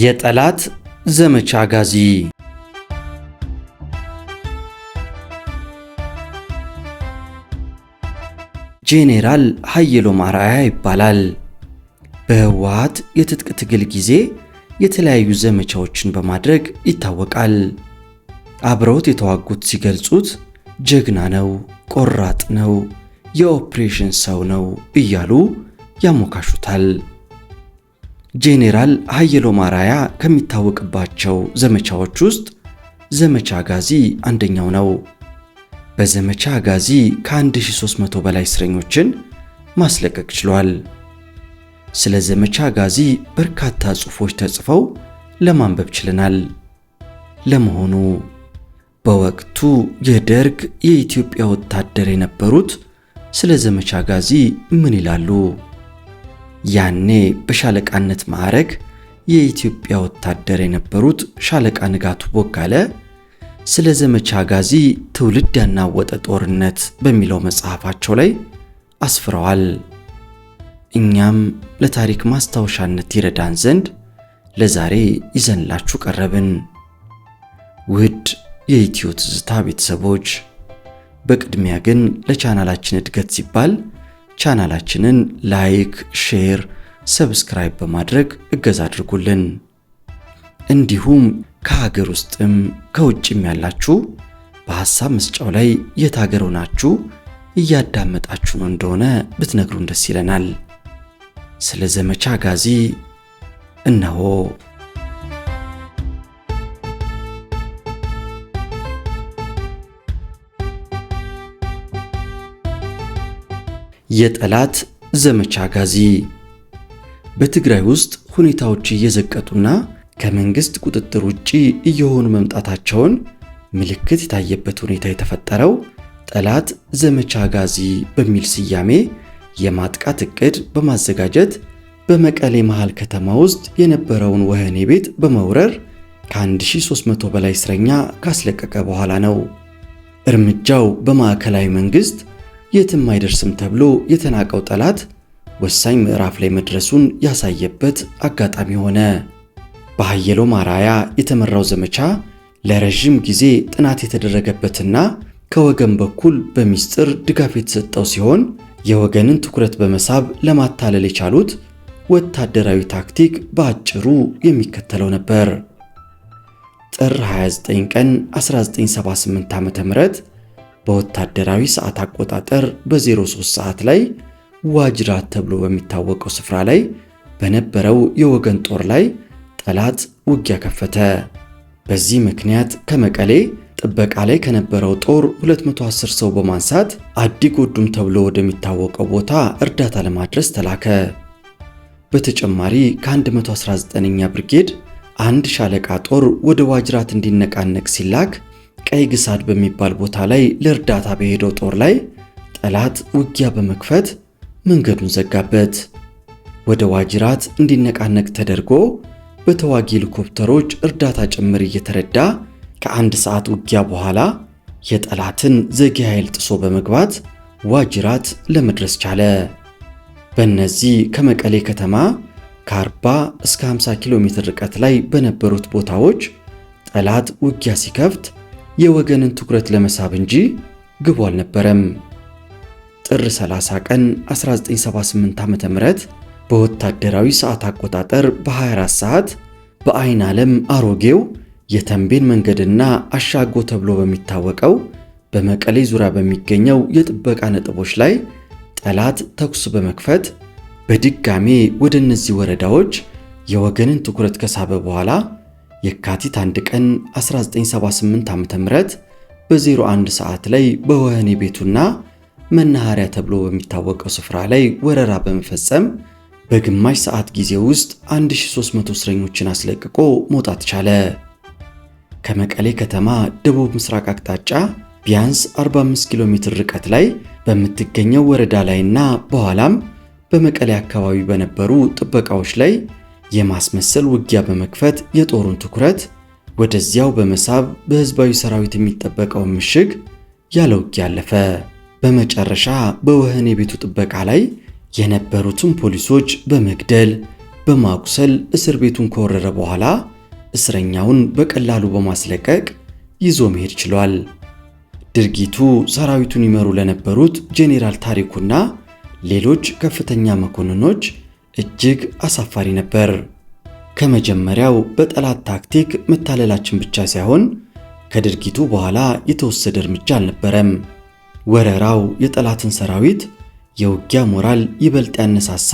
የጠላት ዘመቻ ጋዚ ጄኔራል ኃይሎም አርአያ ይባላል። በህወሓት የትጥቅ ትግል ጊዜ የተለያዩ ዘመቻዎችን በማድረግ ይታወቃል። አብረውት የተዋጉት ሲገልጹት ጀግና ነው፣ ቆራጥ ነው፣ የኦፕሬሽን ሰው ነው እያሉ ያሞካሹታል። ጄኔራል ኃይሎም አርአያ ከሚታወቅባቸው ዘመቻዎች ውስጥ ዘመቻ ጋዚ አንደኛው ነው። በዘመቻ ጋዚ ከ1300 በላይ እስረኞችን ማስለቀቅ ችሏል። ስለ ዘመቻ ጋዚ በርካታ ጽሑፎች ተጽፈው ለማንበብ ችለናል። ለመሆኑ በወቅቱ የደርግ የኢትዮጵያ ወታደር የነበሩት ስለ ዘመቻ ጋዚ ምን ይላሉ? ያኔ በሻለቃነት ማዕረግ የኢትዮጵያ ወታደር የነበሩት ሻለቃ ንጋቱ ቦጋለ ስለ ዘመቻ ጋዚ ትውልድ ያናወጠ ጦርነት በሚለው መጽሐፋቸው ላይ አስፍረዋል። እኛም ለታሪክ ማስታወሻነት ይረዳን ዘንድ ለዛሬ ይዘንላችሁ ቀረብን። ውድ የኢትዮ ትዝታ ቤተሰቦች፣ በቅድሚያ ግን ለቻናላችን እድገት ሲባል ቻናላችንን ላይክ፣ ሼር፣ ሰብስክራይብ በማድረግ እገዛ አድርጉልን። እንዲሁም ከሀገር ውስጥም ከውጭም ያላችሁ በሐሳብ መስጫው ላይ የት ሀገር ሆናችሁ እያዳመጣችሁ ነው እንደሆነ ብትነግሩን ደስ ይለናል። ስለ ዘመቻ ጋዚ እነሆ። የጠላት ዘመቻ ጋዚ በትግራይ ውስጥ ሁኔታዎች እየዘቀጡና ከመንግስት ቁጥጥር ውጪ እየሆኑ መምጣታቸውን ምልክት የታየበት ሁኔታ የተፈጠረው ጠላት ዘመቻ ጋዚ በሚል ስያሜ የማጥቃት ዕቅድ በማዘጋጀት በመቀሌ መሃል ከተማ ውስጥ የነበረውን ወህኒ ቤት በመውረር ከ1300 በላይ እስረኛ ካስለቀቀ በኋላ ነው። እርምጃው በማዕከላዊ መንግስት የትም አይደርስም ተብሎ የተናቀው ጠላት ወሳኝ ምዕራፍ ላይ መድረሱን ያሳየበት አጋጣሚ ሆነ። በኃይሎም አርአያ የተመራው ዘመቻ ለረጅም ጊዜ ጥናት የተደረገበትና ከወገን በኩል በሚስጥር ድጋፍ የተሰጠው ሲሆን የወገንን ትኩረት በመሳብ ለማታለል የቻሉት ወታደራዊ ታክቲክ በአጭሩ የሚከተለው ነበር። ጥር 29 ቀን 1978 ዓ.ም በወታደራዊ ሰዓት አቆጣጠር በ03 ሰዓት ላይ ዋጅራት ተብሎ በሚታወቀው ስፍራ ላይ በነበረው የወገን ጦር ላይ ጠላት ውጊያ ከፈተ። በዚህ ምክንያት ከመቀሌ ጥበቃ ላይ ከነበረው ጦር 210 ሰው በማንሳት አዲ ጎዱም ተብሎ ወደሚታወቀው ቦታ እርዳታ ለማድረስ ተላከ። በተጨማሪ ከ119ኛ ብርጌድ አንድ ሻለቃ ጦር ወደ ዋጅራት እንዲነቃነቅ ሲላክ ቀይ ግሳድ በሚባል ቦታ ላይ ለእርዳታ በሄደው ጦር ላይ ጠላት ውጊያ በመክፈት መንገዱን ዘጋበት። ወደ ዋጅራት እንዲነቃነቅ ተደርጎ በተዋጊ ሄሊኮፕተሮች እርዳታ ጭምር እየተረዳ ከአንድ ሰዓት ውጊያ በኋላ የጠላትን ዘጌ ኃይል ጥሶ በመግባት ዋጅራት ለመድረስ ቻለ። በእነዚህ ከመቀሌ ከተማ ከ40 እስከ 50 ኪሎ ሜትር ርቀት ላይ በነበሩት ቦታዎች ጠላት ውጊያ ሲከፍት የወገንን ትኩረት ለመሳብ እንጂ ግቡ አልነበረም። ጥር 30 ቀን 1978 ዓ.ም በወታደራዊ ሰዓት አቆጣጠር በ24 ሰዓት በአይን ዓለም አሮጌው የተንቤን መንገድና አሻጎ ተብሎ በሚታወቀው በመቀሌ ዙሪያ በሚገኘው የጥበቃ ነጥቦች ላይ ጠላት ተኩስ በመክፈት በድጋሜ ወደ እነዚህ ወረዳዎች የወገንን ትኩረት ከሳበ በኋላ የካቲት 1 ቀን 1978 ዓ.ም በ01 ሰዓት ላይ በወህኒ ቤቱና መናኸሪያ ተብሎ በሚታወቀው ስፍራ ላይ ወረራ በመፈጸም በግማሽ ሰዓት ጊዜ ውስጥ 1300 እስረኞችን አስለቅቆ መውጣት ቻለ። ከመቀሌ ከተማ ደቡብ ምስራቅ አቅጣጫ ቢያንስ 45 ኪሎ ሜትር ርቀት ላይ በምትገኘው ወረዳ ላይና በኋላም በመቀሌ አካባቢ በነበሩ ጥበቃዎች ላይ የማስመሰል ውጊያ በመክፈት የጦሩን ትኩረት ወደዚያው በመሳብ በህዝባዊ ሰራዊት የሚጠበቀውን ምሽግ ያለ ውጊያ አለፈ። በመጨረሻ በወህኒ ቤቱ ጥበቃ ላይ የነበሩትን ፖሊሶች በመግደል በማቁሰል እስር ቤቱን ከወረረ በኋላ እስረኛውን በቀላሉ በማስለቀቅ ይዞ መሄድ ችሏል። ድርጊቱ ሰራዊቱን ይመሩ ለነበሩት ጄኔራል ታሪኩና ሌሎች ከፍተኛ መኮንኖች እጅግ አሳፋሪ ነበር። ከመጀመሪያው በጠላት ታክቲክ መታለላችን ብቻ ሳይሆን ከድርጊቱ በኋላ የተወሰደ እርምጃ አልነበረም። ወረራው የጠላትን ሰራዊት የውጊያ ሞራል ይበልጥ ያነሳሳ፣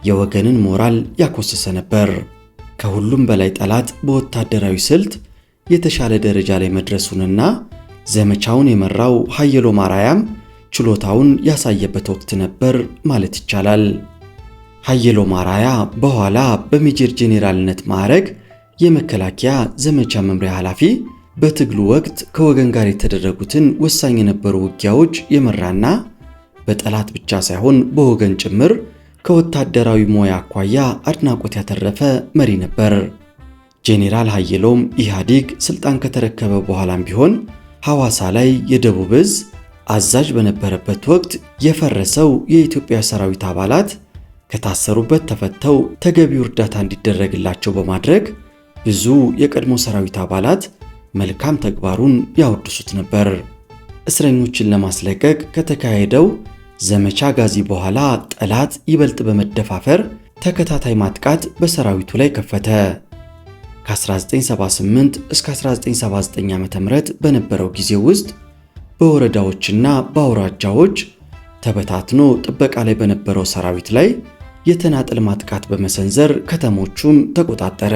የወገንን ሞራል ያኮሰሰ ነበር። ከሁሉም በላይ ጠላት በወታደራዊ ስልት የተሻለ ደረጃ ላይ መድረሱንና ዘመቻውን የመራው ሀየሎም አርአያም ችሎታውን ያሳየበት ወቅት ነበር ማለት ይቻላል። ሀየሎም አርአያ በኋላ በሜጀር ጄኔራልነት ማዕረግ የመከላከያ ዘመቻ መምሪያ ኃላፊ፣ በትግሉ ወቅት ከወገን ጋር የተደረጉትን ወሳኝ የነበሩ ውጊያዎች የመራና በጠላት ብቻ ሳይሆን በወገን ጭምር ከወታደራዊ ሙያ አኳያ አድናቆት ያተረፈ መሪ ነበር። ጄኔራል ሀየሎም ኢህአዴግ ስልጣን ከተረከበ በኋላም ቢሆን ሐዋሳ ላይ የደቡብ ዕዝ አዛዥ በነበረበት ወቅት የፈረሰው የኢትዮጵያ ሰራዊት አባላት ከታሰሩበት ተፈተው ተገቢው እርዳታ እንዲደረግላቸው በማድረግ ብዙ የቀድሞ ሰራዊት አባላት መልካም ተግባሩን ያወድሱት ነበር። እስረኞችን ለማስለቀቅ ከተካሄደው ዘመቻ ጋዚ በኋላ ጠላት ይበልጥ በመደፋፈር ተከታታይ ማጥቃት በሰራዊቱ ላይ ከፈተ። ከ1978 እስከ 1979 ዓ.ም በነበረው ጊዜ ውስጥ በወረዳዎችና በአውራጃዎች ተበታትኖ ጥበቃ ላይ በነበረው ሰራዊት ላይ የተናጠል ማጥቃት በመሰንዘር ከተሞቹን ተቆጣጠረ።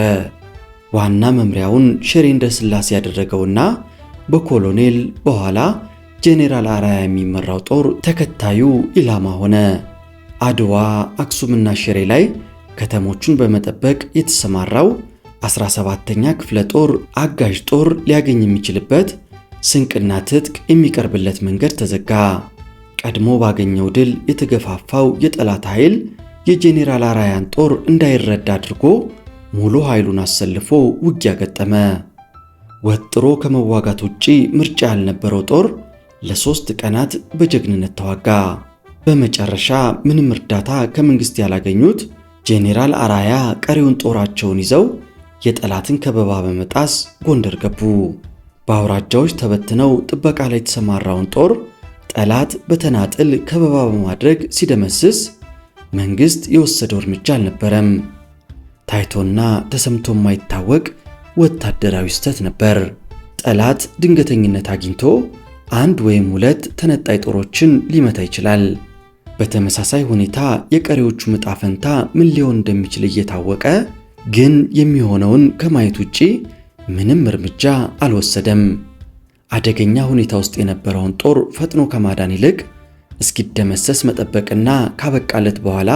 ዋና መምሪያውን ሽሬ እንዳስላሴ ያደረገውና በኮሎኔል በኋላ ጄኔራል አርአያ የሚመራው ጦር ተከታዩ ኢላማ ሆነ። አድዋ፣ አክሱምና ሽሬ ላይ ከተሞቹን በመጠበቅ የተሰማራው 17ኛ ክፍለ ጦር አጋዥ ጦር ሊያገኝ የሚችልበት ስንቅና ትጥቅ የሚቀርብለት መንገድ ተዘጋ። ቀድሞ ባገኘው ድል የተገፋፋው የጠላት ኃይል የጄኔራል አርአያን ጦር እንዳይረዳ አድርጎ ሙሉ ኃይሉን አሰልፎ ውጊያ ገጠመ። ወጥሮ ከመዋጋት ውጪ ምርጫ ያልነበረው ጦር ለ3 ቀናት በጀግንነት ተዋጋ። በመጨረሻ ምንም እርዳታ ከመንግስት ያላገኙት ጄኔራል አርአያ ቀሪውን ጦራቸውን ይዘው የጠላትን ከበባ በመጣስ ጎንደር ገቡ። በአውራጃዎች ተበትነው ጥበቃ ላይ የተሰማራውን ጦር ጠላት በተናጥል ከበባ በማድረግ ሲደመስስ መንግስት የወሰደው እርምጃ አልነበረም። ታይቶና ተሰምቶ የማይታወቅ ወታደራዊ ስህተት ነበር። ጠላት ድንገተኝነት አግኝቶ 1 ወይም 2 ተነጣይ ጦሮችን ሊመታ ይችላል። በተመሳሳይ ሁኔታ የቀሪዎቹ ዕጣ ፈንታ ምን ሊሆን እንደሚችል እየታወቀ ግን የሚሆነውን ከማየት ውጪ ምንም እርምጃ አልወሰደም። አደገኛ ሁኔታ ውስጥ የነበረውን ጦር ፈጥኖ ከማዳን ይልቅ እስኪደመሰስ መጠበቅና ካበቃለት በኋላ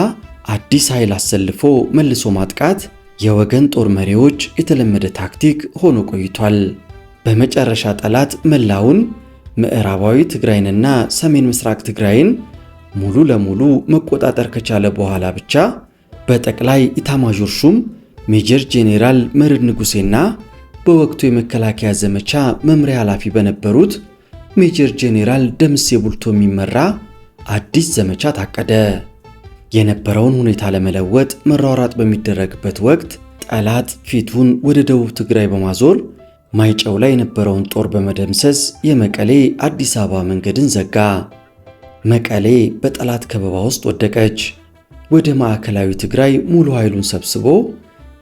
አዲስ ኃይል አሰልፎ መልሶ ማጥቃት የወገን ጦር መሪዎች የተለመደ ታክቲክ ሆኖ ቆይቷል። በመጨረሻ ጠላት መላውን ምዕራባዊ ትግራይንና ሰሜን ምስራቅ ትግራይን ሙሉ ለሙሉ መቆጣጠር ከቻለ በኋላ ብቻ በጠቅላይ ኢታማዦር ሹም ሜጀር ጄኔራል መርዕድ ንጉሴና በወቅቱ የመከላከያ ዘመቻ መምሪያ ኃላፊ በነበሩት ሜጀር ጄኔራል ደምሴ ቡልቶ የሚመራ አዲስ ዘመቻ ታቀደ። የነበረውን ሁኔታ ለመለወጥ መሯሯጥ በሚደረግበት ወቅት ጠላት ፊቱን ወደ ደቡብ ትግራይ በማዞር ማይጨው ላይ የነበረውን ጦር በመደምሰስ የመቀሌ አዲስ አበባ መንገድን ዘጋ። መቀሌ በጠላት ከበባ ውስጥ ወደቀች። ወደ ማዕከላዊ ትግራይ ሙሉ ኃይሉን ሰብስቦ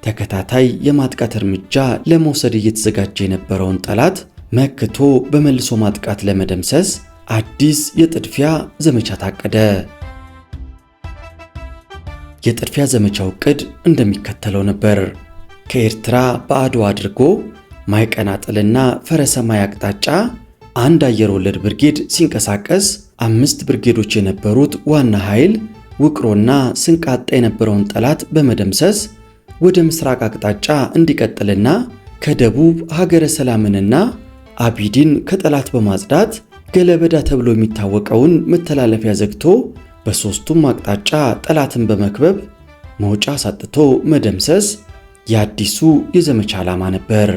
ተከታታይ የማጥቃት እርምጃ ለመውሰድ እየተዘጋጀ የነበረውን ጠላት መክቶ በመልሶ ማጥቃት ለመደምሰስ አዲስ የጥድፊያ ዘመቻ ታቀደ። የጥድፊያ ዘመቻው ዕቅድ እንደሚከተለው ነበር። ከኤርትራ በአድዋ አድርጎ ማይቀናጥልና ፈረሰማይ አቅጣጫ አንድ አየር ወለድ ብርጌድ ሲንቀሳቀስ 5 ብርጌዶች የነበሩት ዋና ኃይል ውቅሮና ስንቃጣ የነበረውን ጠላት በመደምሰስ ወደ ምስራቅ አቅጣጫ እንዲቀጥልና ከደቡብ ሀገረ ሰላምንና አቢዲን ከጠላት በማጽዳት ገለበዳ ተብሎ የሚታወቀውን መተላለፊያ ዘግቶ በሦስቱም አቅጣጫ ጠላትን በመክበብ መውጫ ሳጥቶ መደምሰስ የአዲሱ የዘመቻ ዓላማ ነበር።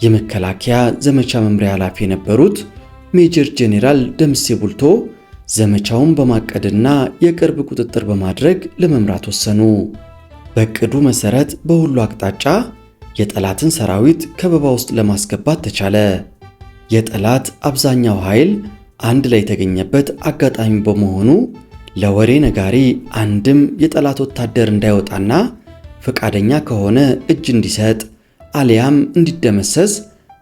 የመከላከያ ዘመቻ መምሪያ ኃላፊ የነበሩት ሜጀር ጄኔራል ደምሴ ቡልቶ ዘመቻውን በማቀድና የቅርብ ቁጥጥር በማድረግ ለመምራት ወሰኑ። በእቅዱ መሠረት በሁሉ አቅጣጫ የጠላትን ሰራዊት ከበባ ውስጥ ለማስገባት ተቻለ። የጠላት አብዛኛው ኃይል አንድ ላይ የተገኘበት አጋጣሚ በመሆኑ ለወሬ ነጋሪ አንድም የጠላት ወታደር እንዳይወጣና ፈቃደኛ ከሆነ እጅ እንዲሰጥ አሊያም እንዲደመሰስ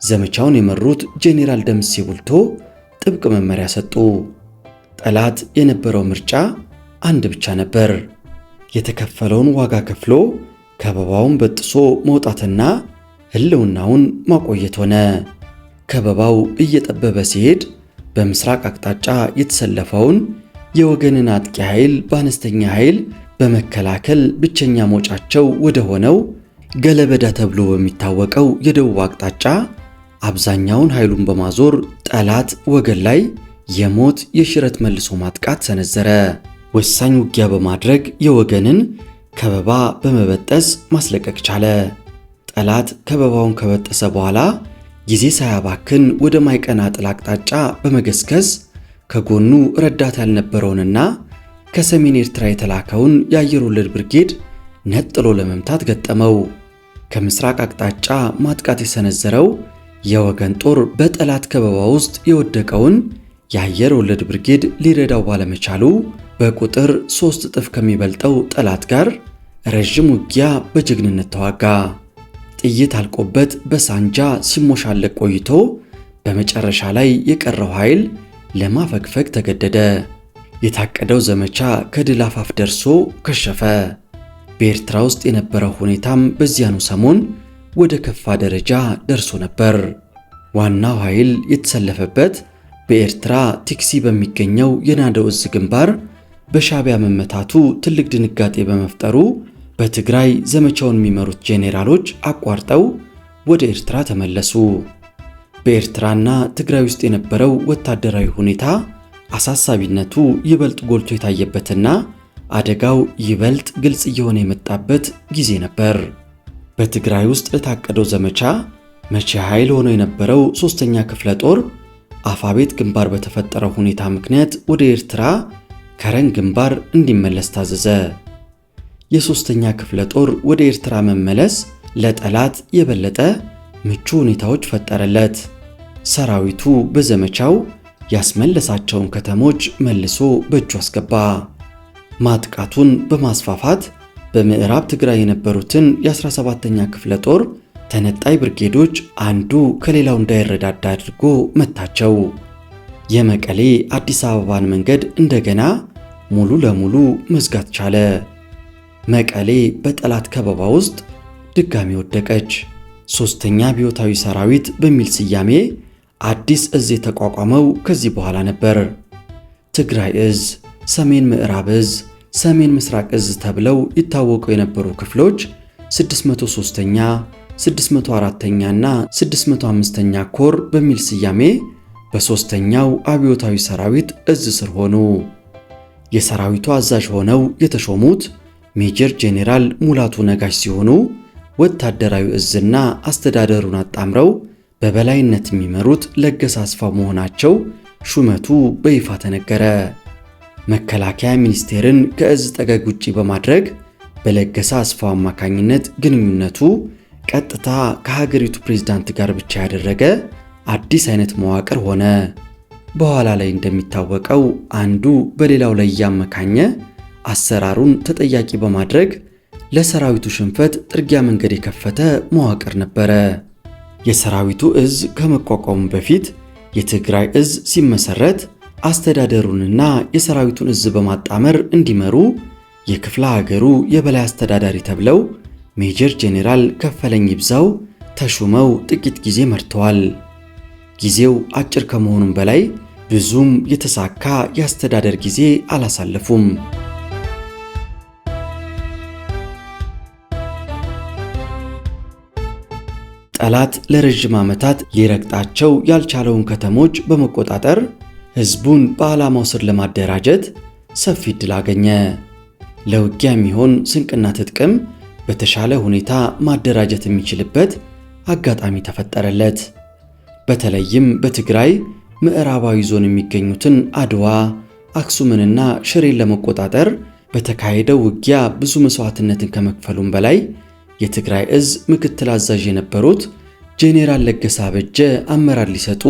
ዘመቻውን የመሩት ጄኔራል ደምሴ ቡልቶ ጥብቅ መመሪያ ሰጡ። ጠላት የነበረው ምርጫ አንድ ብቻ ነበር። የተከፈለውን ዋጋ ከፍሎ ከበባውን በጥሶ መውጣትና ሕልውናውን ማቆየት ሆነ። ከበባው እየጠበበ ሲሄድ በምስራቅ አቅጣጫ የተሰለፈውን የወገንን አጥቂ ኃይል በአነስተኛ ኃይል በመከላከል ብቸኛ መውጫቸው ወደ ሆነው ገለበዳ ተብሎ በሚታወቀው የደቡብ አቅጣጫ አብዛኛውን ኃይሉን በማዞር ጠላት ወገን ላይ የሞት የሽረት መልሶ ማጥቃት ሰነዘረ። ወሳኝ ውጊያ በማድረግ የወገንን ከበባ በመበጠስ ማስለቀቅ ቻለ። ጠላት ከበባውን ከበጠሰ በኋላ ጊዜ ሳያባክን ወደ ማይቀናጥል አቅጣጫ በመገስገስ ከጎኑ ረዳት ያልነበረውንና ከሰሜን ኤርትራ የተላከውን የአየር ወለድ ብርጌድ ነጥሎ ለመምታት ገጠመው። ከምስራቅ አቅጣጫ ማጥቃት የሰነዘረው የወገን ጦር በጠላት ከበባ ውስጥ የወደቀውን የአየር ወለድ ብርጌድ ሊረዳው ባለመቻሉ በቁጥር 3 እጥፍ ከሚበልጠው ጠላት ጋር ረዥም ውጊያ በጀግንነት ተዋጋ። ጥይት አልቆበት በሳንጃ ሲሞሻለቅ ቆይቶ በመጨረሻ ላይ የቀረው ኃይል ለማፈግፈግ ተገደደ። የታቀደው ዘመቻ ከድል አፋፍ ደርሶ ከሸፈ። በኤርትራ ውስጥ የነበረው ሁኔታም በዚያኑ ሰሞን ወደ ከፋ ደረጃ ደርሶ ነበር። ዋናው ኃይል የተሰለፈበት በኤርትራ ቲክሲ በሚገኘው የናደው እዝ ግንባር በሻዕቢያ መመታቱ ትልቅ ድንጋጤ በመፍጠሩ በትግራይ ዘመቻውን የሚመሩት ጄኔራሎች አቋርጠው ወደ ኤርትራ ተመለሱ። በኤርትራና ትግራይ ውስጥ የነበረው ወታደራዊ ሁኔታ አሳሳቢነቱ ይበልጥ ጎልቶ የታየበትና አደጋው ይበልጥ ግልጽ እየሆነ የመጣበት ጊዜ ነበር። በትግራይ ውስጥ ለታቀደው ዘመቻ መቼ ኃይል ሆኖ የነበረው 3ኛ ክፍለ ጦር አፋቤት ግንባር በተፈጠረው ሁኔታ ምክንያት ወደ ኤርትራ ከረን ግንባር እንዲመለስ ታዘዘ። የ3ኛ ክፍለ ጦር ወደ ኤርትራ መመለስ ለጠላት የበለጠ ምቹ ሁኔታዎች ፈጠረለት። ሰራዊቱ በዘመቻው ያስመለሳቸውን ከተሞች መልሶ በእጁ አስገባ። ማጥቃቱን በማስፋፋት በምዕራብ ትግራይ የነበሩትን የ17ኛ ክፍለ ጦር ተነጣይ ብርጌዶች አንዱ ከሌላው እንዳይረዳዳ አድርጎ መታቸው። የመቀሌ አዲስ አበባን መንገድ እንደገና ሙሉ ለሙሉ መዝጋት ቻለ። መቀሌ በጠላት ከበባ ውስጥ ድጋሚ ወደቀች። 3ኛ አብዮታዊ ሰራዊት በሚል ስያሜ አዲስ እዝ የተቋቋመው ከዚህ በኋላ ነበር። ትግራይ እዝ፣ ሰሜን ምዕራብ እዝ፣ ሰሜን ምስራቅ እዝ ተብለው ይታወቁ የነበሩ ክፍሎች 603ኛ፣ 604ኛ እና 605ኛ ኮር በሚል ስያሜ በ3ኛው አብዮታዊ ሰራዊት እዝ ስር ሆኑ። የሰራዊቱ አዛዥ ሆነው የተሾሙት ሜጀር ጄኔራል ሙላቱ ነጋሽ ሲሆኑ ወታደራዊ እዝና አስተዳደሩን አጣምረው በበላይነት የሚመሩት ለገሰ አስፋው መሆናቸው ሹመቱ በይፋ ተነገረ። መከላከያ ሚኒስቴርን ከእዝ ጠገግ ውጪ በማድረግ በለገሰ አስፋው አማካኝነት ግንኙነቱ ቀጥታ ከሀገሪቱ ፕሬዝዳንት ጋር ብቻ ያደረገ አዲስ አይነት መዋቅር ሆነ። በኋላ ላይ እንደሚታወቀው አንዱ በሌላው ላይ ያመካኘ አሰራሩን ተጠያቂ በማድረግ ለሰራዊቱ ሽንፈት ጥርጊያ መንገድ የከፈተ መዋቅር ነበረ። የሰራዊቱ እዝ ከመቋቋሙ በፊት የትግራይ እዝ ሲመሰረት አስተዳደሩንና የሰራዊቱን እዝ በማጣመር እንዲመሩ የክፍለ ሀገሩ የበላይ አስተዳዳሪ ተብለው ሜጀር ጄኔራል ከፈለኝ ይብዛው ተሹመው ጥቂት ጊዜ መርተዋል። ጊዜው አጭር ከመሆኑም በላይ ብዙም የተሳካ የአስተዳደር ጊዜ አላሳለፉም። ጠላት ለረጅም ዓመታት ሊረግጣቸው ያልቻለውን ከተሞች በመቆጣጠር ሕዝቡን በዓላማው ስር ለማደራጀት ሰፊ ዕድል አገኘ። ለውጊያ የሚሆን ስንቅና ትጥቅም በተሻለ ሁኔታ ማደራጀት የሚችልበት አጋጣሚ ተፈጠረለት። በተለይም በትግራይ ምዕራባዊ ዞን የሚገኙትን አድዋ፣ አክሱምንና ሽሬን ለመቆጣጠር በተካሄደው ውጊያ ብዙ መስዋዕትነትን ከመክፈሉም በላይ የትግራይ እዝ ምክትል አዛዥ የነበሩት ጄኔራል ለገሰ አበጀ አመራር ሊሰጡ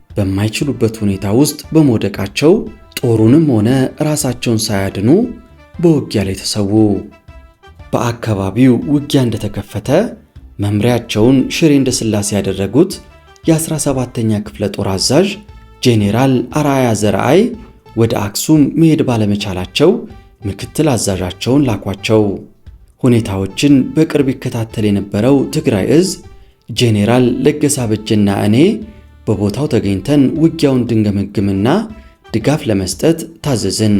በማይችሉበት ሁኔታ ውስጥ በመውደቃቸው ጦሩንም ሆነ ራሳቸውን ሳያድኑ በውጊያ ላይ ተሰዉ። በአካባቢው ውጊያ እንደተከፈተ መምሪያቸውን ሽሬ እንዳስላሴ ያደረጉት የ17ኛ ክፍለ ጦር አዛዥ ጄኔራል አርአያ ዘርአይ ወደ አክሱም መሄድ ባለመቻላቸው ምክትል አዛዣቸውን ላኳቸው። ሁኔታዎችን በቅርብ ይከታተል የነበረው ትግራይ እዝ ጄኔራል ለገሰ አበጀና እኔ በቦታው ተገኝተን ውጊያውን እንድንገመግምና ድጋፍ ለመስጠት ታዘዝን።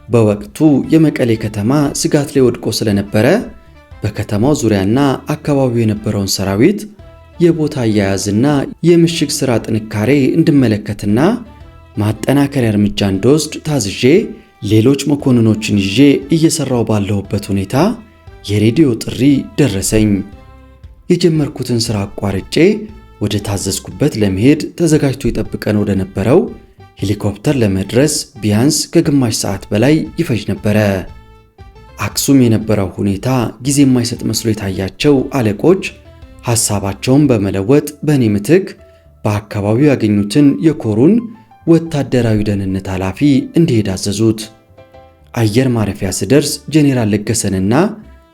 በወቅቱ የመቀሌ ከተማ ስጋት ላይ ወድቆ ስለነበረ በከተማው ዙሪያና አካባቢው የነበረውን ሰራዊት የቦታ አያያዝና የምሽግ ሥራ ጥንካሬ እንድመለከትና ማጠናከሪያ እርምጃ እንድወስድ ታዝዤ ሌሎች መኮንኖችን ይዤ እየሰራው ባለሁበት ሁኔታ የሬዲዮ ጥሪ ደረሰኝ። የጀመርኩትን ሥራ አቋርጬ ወደ ታዘዝኩበት ለመሄድ ተዘጋጅቶ ይጠብቀን ወደ ነበረው ሄሊኮፕተር ለመድረስ ቢያንስ ከግማሽ ሰዓት በላይ ይፈጅ ነበረ። አክሱም የነበረው ሁኔታ ጊዜ የማይሰጥ መስሎ የታያቸው አለቆች ሐሳባቸውን በመለወጥ በእኔ ምትክ በአካባቢው ያገኙትን የኮሩን ወታደራዊ ደህንነት ኃላፊ እንዲሄድ አዘዙት። አየር ማረፊያ ስደርስ ጄኔራል ለገሰንና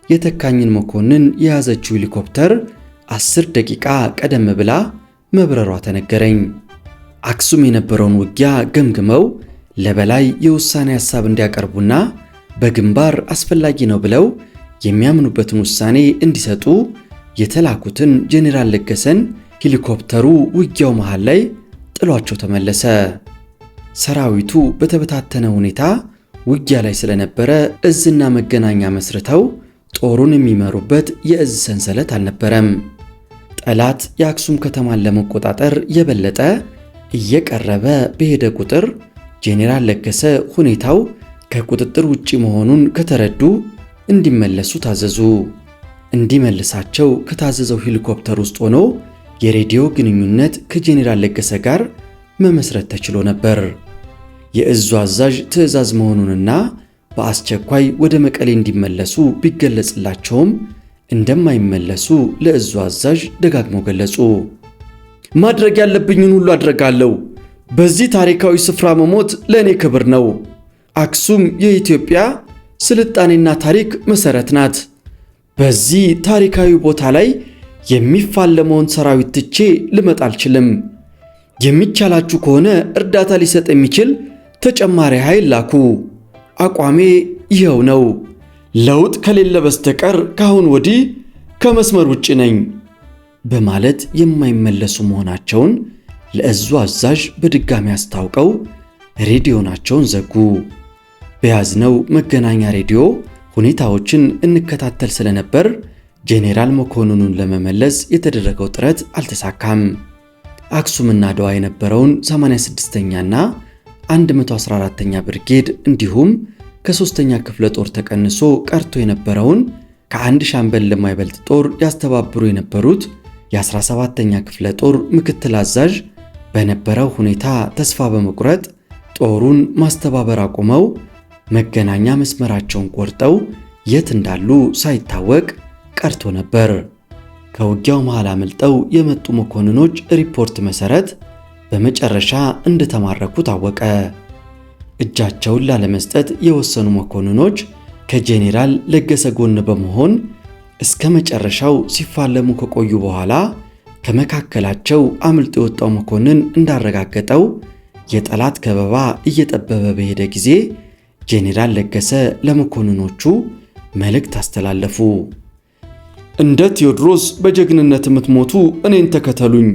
የተካኝን መኮንን የያዘችው ሄሊኮፕተር 10 ደቂቃ ቀደም ብላ መብረሯ ተነገረኝ። አክሱም የነበረውን ውጊያ ገምግመው ለበላይ የውሳኔ ሐሳብ እንዲያቀርቡና በግንባር አስፈላጊ ነው ብለው የሚያምኑበትን ውሳኔ እንዲሰጡ የተላኩትን ጄኔራል ለገሰን ሄሊኮፕተሩ ውጊያው መሃል ላይ ጥሏቸው ተመለሰ። ሰራዊቱ በተበታተነ ሁኔታ ውጊያ ላይ ስለነበረ እዝና መገናኛ መስርተው ጦሩን የሚመሩበት የእዝ ሰንሰለት አልነበረም። ጠላት የአክሱም ከተማን ለመቆጣጠር የበለጠ እየቀረበ በሄደ ቁጥር ጄኔራል ለገሰ ሁኔታው ከቁጥጥር ውጪ መሆኑን ከተረዱ እንዲመለሱ ታዘዙ። እንዲመልሳቸው ከታዘዘው ሄሊኮፕተር ውስጥ ሆኖ የሬዲዮ ግንኙነት ከጄኔራል ለገሰ ጋር መመስረት ተችሎ ነበር። የእዙ አዛዥ ትዕዛዝ መሆኑንና በአስቸኳይ ወደ መቀሌ እንዲመለሱ ቢገለጽላቸውም እንደማይመለሱ ለእዙ አዛዥ ደጋግመው ገለጹ። ማድረግ ያለብኝን ሁሉ አድርጋለሁ። በዚህ ታሪካዊ ስፍራ መሞት ለእኔ ክብር ነው። አክሱም የኢትዮጵያ ስልጣኔና ታሪክ መሠረት ናት። በዚህ ታሪካዊ ቦታ ላይ የሚፋለመውን ሰራዊት ትቼ ልመጣ አልችልም። የሚቻላችሁ ከሆነ እርዳታ ሊሰጥ የሚችል ተጨማሪ ኃይል ላኩ። አቋሜ ይኸው ነው። ለውጥ ከሌለ በስተቀር ካሁን ወዲህ ከመስመር ውጭ ነኝ በማለት የማይመለሱ መሆናቸውን ለእዙ አዛዥ በድጋሚ አስታውቀው ሬዲዮናቸውን ዘጉ። በያዝነው መገናኛ ሬዲዮ ሁኔታዎችን እንከታተል ስለነበር ጄኔራል መኮንኑን ለመመለስ የተደረገው ጥረት አልተሳካም። አክሱምና አድዋ የነበረውን 86ኛና 114ኛ ብርጌድ እንዲሁም ከ3ኛ ክፍለ ጦር ተቀንሶ ቀርቶ የነበረውን ከአንድ ሻምበል ለማይበልጥ ጦር ያስተባብሩ የነበሩት የ17ኛ ክፍለ ጦር ምክትል አዛዥ በነበረው ሁኔታ ተስፋ በመቁረጥ ጦሩን ማስተባበር አቁመው መገናኛ መስመራቸውን ቆርጠው የት እንዳሉ ሳይታወቅ ቀርቶ ነበር። ከውጊያው መሃል አመልጠው የመጡ መኮንኖች ሪፖርት መሰረት በመጨረሻ እንደተማረኩ ታወቀ። እጃቸውን ላለመስጠት የወሰኑ መኮንኖች ከጄኔራል ለገሰ ጎን በመሆን እስከ መጨረሻው ሲፋለሙ ከቆዩ በኋላ ከመካከላቸው አምልጦ የወጣው መኮንን እንዳረጋገጠው የጠላት ከበባ እየጠበበ በሄደ ጊዜ ጄኔራል ለገሰ ለመኮንኖቹ መልእክት አስተላለፉ። እንደ ቴዎድሮስ በጀግንነት የምትሞቱ እኔን ተከተሉኝ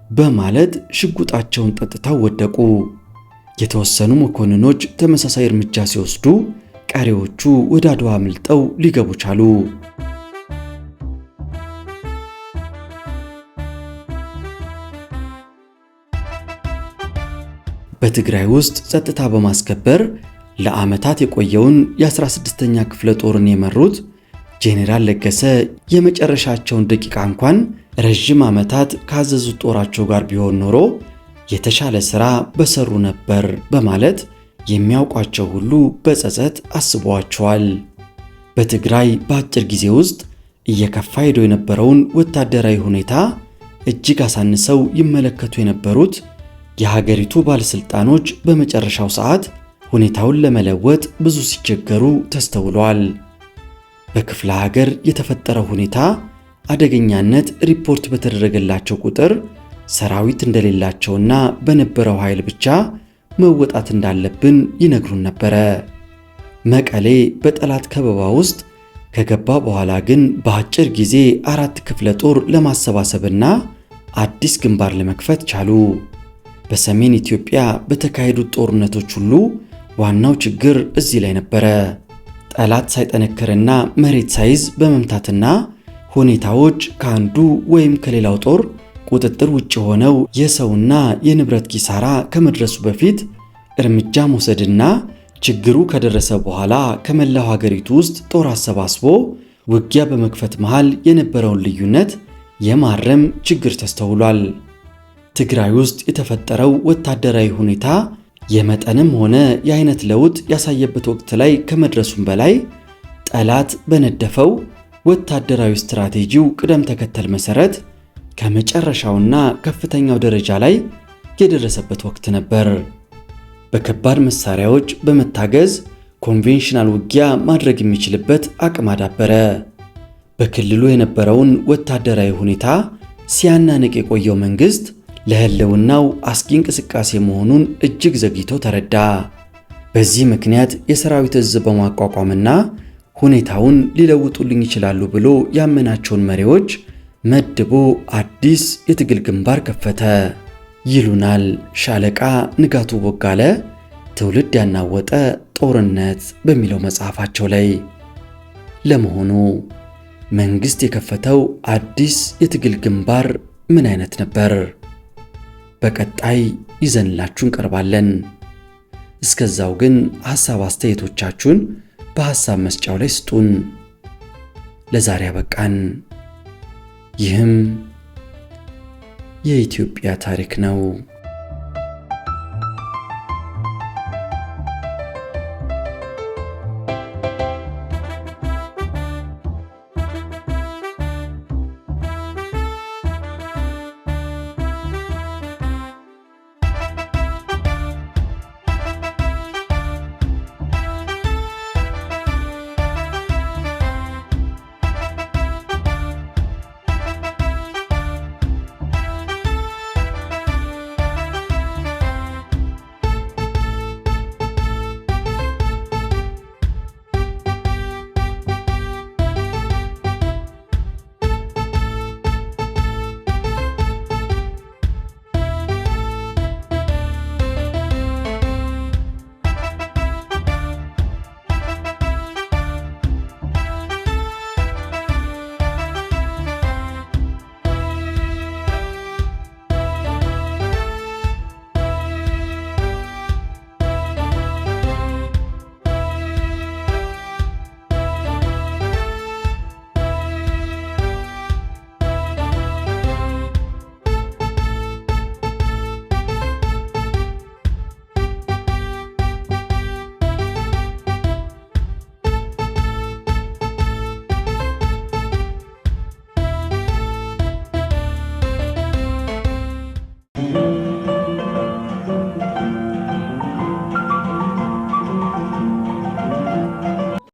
በማለት ሽጉጣቸውን ጠጥተው ወደቁ። የተወሰኑ መኮንኖች ተመሳሳይ እርምጃ ሲወስዱ፣ ቀሪዎቹ ወደ አድዋ አምልጠው ሊገቡ ቻሉ። በትግራይ ውስጥ ጸጥታ በማስከበር ለዓመታት የቆየውን የ16ኛ ክፍለ ጦርን የመሩት ጄኔራል ለገሰ የመጨረሻቸውን ደቂቃ እንኳን ረጅም ዓመታት ካዘዙት ጦራቸው ጋር ቢሆን ኖሮ የተሻለ ሥራ በሰሩ ነበር በማለት የሚያውቋቸው ሁሉ በጸጸት አስበዋቸዋል። በትግራይ በአጭር ጊዜ ውስጥ እየከፋ ሄዶ የነበረውን ወታደራዊ ሁኔታ እጅግ አሳንሰው ይመለከቱ የነበሩት የሀገሪቱ ባለስልጣኖች በመጨረሻው ሰዓት ሁኔታውን ለመለወጥ ብዙ ሲቸገሩ ተስተውሏል። በክፍለ ሀገር የተፈጠረው ሁኔታ አደገኛነት ሪፖርት በተደረገላቸው ቁጥር ሰራዊት እንደሌላቸውና በነበረው ኃይል ብቻ መወጣት እንዳለብን ይነግሩን ነበረ። መቀሌ በጠላት ከበባ ውስጥ ከገባ በኋላ ግን በአጭር ጊዜ 4 ክፍለ ጦር ለማሰባሰብና አዲስ ግንባር ለመክፈት ቻሉ። በሰሜን ኢትዮጵያ በተካሄዱት ጦርነቶች ሁሉ ዋናው ችግር እዚህ ላይ ነበረ። ጠላት ሳይጠነክርና መሬት ሳይዝ በመምታትና ሁኔታዎች ከአንዱ ወይም ከሌላው ጦር ቁጥጥር ውጭ ሆነው የሰውና የንብረት ኪሳራ ከመድረሱ በፊት እርምጃ መውሰድና ችግሩ ከደረሰ በኋላ ከመላው ሀገሪቱ ውስጥ ጦር አሰባስቦ ውጊያ በመክፈት መሃል የነበረውን ልዩነት የማረም ችግር ተስተውሏል። ትግራይ ውስጥ የተፈጠረው ወታደራዊ ሁኔታ የመጠንም ሆነ የአይነት ለውጥ ያሳየበት ወቅት ላይ ከመድረሱም በላይ ጠላት በነደፈው ወታደራዊ ስትራቴጂው ቅደም ተከተል መሰረት ከመጨረሻውና ከፍተኛው ደረጃ ላይ የደረሰበት ወቅት ነበር። በከባድ መሳሪያዎች በመታገዝ ኮንቬንሽናል ውጊያ ማድረግ የሚችልበት አቅም አዳበረ። በክልሉ የነበረውን ወታደራዊ ሁኔታ ሲያናንቅ የቆየው መንግስት ለህልውናው አስጊ እንቅስቃሴ መሆኑን እጅግ ዘግይቶ ተረዳ። በዚህ ምክንያት የሰራዊት እዝ በማቋቋምና ሁኔታውን ሊለውጡልኝ ይችላሉ ብሎ ያመናቸውን መሪዎች መድቦ አዲስ የትግል ግንባር ከፈተ ይሉናል ሻለቃ ንጋቱ ቦጋለ ትውልድ ያናወጠ ጦርነት በሚለው መጽሐፋቸው ላይ። ለመሆኑ መንግስት የከፈተው አዲስ የትግል ግንባር ምን አይነት ነበር? በቀጣይ ይዘንላችሁ እንቀርባለን። እስከዛው ግን ሐሳብ አስተያየቶቻችሁን በሐሳብ መስጫው ላይ ስጡን። ለዛሬ አበቃን። ይህም የኢትዮጵያ ታሪክ ነው።